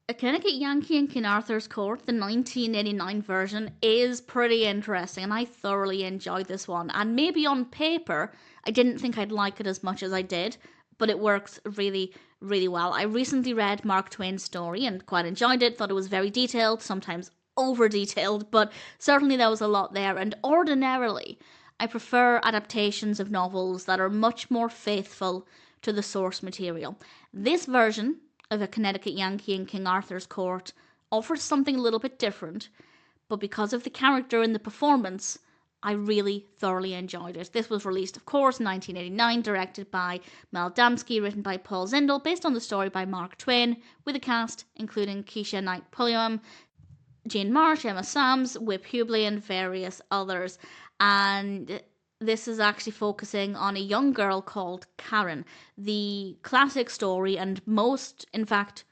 A Connecticut Yankee in King Arthur's Court, the 1989 version, is pretty interesting, and I thoroughly enjoyed this one. And maybe on paper, I didn't think I'd like it as much as I did, but it works really, really well. I recently read Mark Twain's story and quite enjoyed it, thought it was very detailed, sometimes over detailed, but certainly there was a lot there. And ordinarily, I prefer adaptations of novels that are much more faithful to the source material. This version of A Connecticut Yankee in King Arthur's Court offers something a little bit different, but because of the character and the performance, I really thoroughly enjoyed it. This was released, of course, in 1989, directed by Mel Damski, written by Paul Zindel, based on the story by Mark Twain, with a cast including Keshia Knight Pulliam, Jane Marsh, Emma Sams, Whip Hubley, and various others. And this is actually focusing on a young girl called Karen. The classic story, and most, in fact,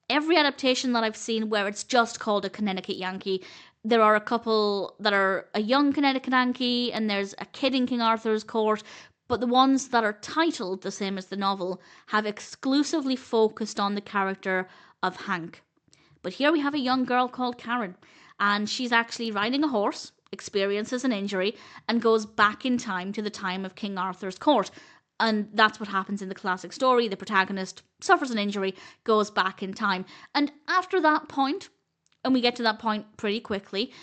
every adaptation that I've seen where it's just called A Connecticut Yankee, there are a couple that are a young Connecticut Yankee, and there's a kid in King Arthur's Court, but the ones that are titled the same as the novel have exclusively focused on the character of Hank. But here we have a young girl called Karen, and she's actually riding a horse, experiences an injury, and goes back in time to the time of King Arthur's court. And that's what happens in the classic story. The protagonist suffers an injury, goes back in time. And after that point, and we get to that point pretty quickly,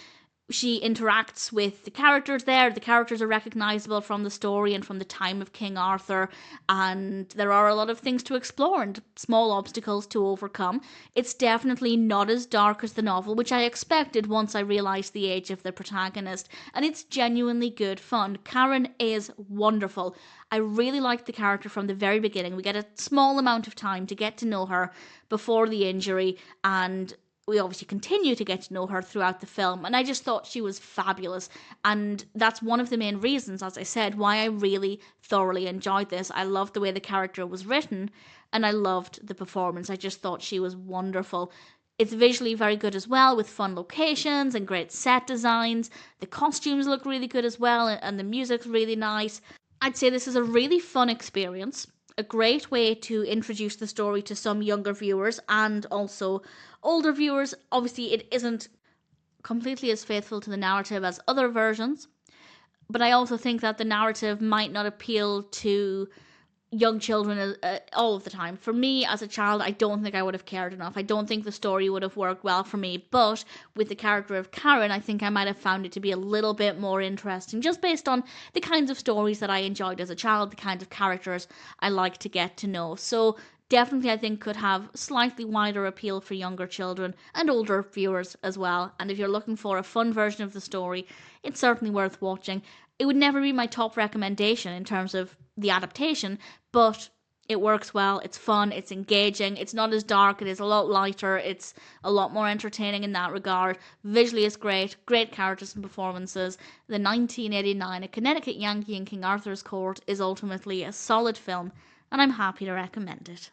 she interacts with the characters there. The characters are recognizable from the story and from the time of King Arthur, and there are a lot of things to explore and small obstacles to overcome. It's definitely not as dark as the novel, which I expected once I realised the age of the protagonist, and it's genuinely good fun. Karen is wonderful. I really liked the character from the very beginning. We get a small amount of time to get to know her before the injury, and we obviously continue to get to know her throughout the film, and I just thought she was fabulous. And that's one of the main reasons, as I said, why I really thoroughly enjoyed this. I loved the way the character was written, and I loved the performance. I just thought she was wonderful. It's visually very good as well, with fun locations and great set designs. The costumes look really good as well, and the music's really nice. I'd say this is a really fun experience, a great way to introduce the story to some younger viewers and also older viewers. Obviously, it isn't completely as faithful to the narrative as other versions, but I also think that the narrative might not appeal to young children all of the time. For me, as a child, I don't think I would have cared enough. I don't think the story would have worked well for me, but with the character of Karen, I think I might have found it to be a little bit more interesting, just based on the kinds of stories that I enjoyed as a child, the kinds of characters I like to get to know. So definitely, I think, could have slightly wider appeal for younger children and older viewers as well. And if you're looking for a fun version of the story, it's certainly worth watching. It would never be my top recommendation in terms of the adaptation, but it works well, it's fun, it's engaging, it's not as dark, it is a lot lighter, it's a lot more entertaining in that regard. Visually it's great characters and performances. The 1989 A Connecticut Yankee in King Arthur's Court is ultimately a solid film, and I'm happy to recommend it.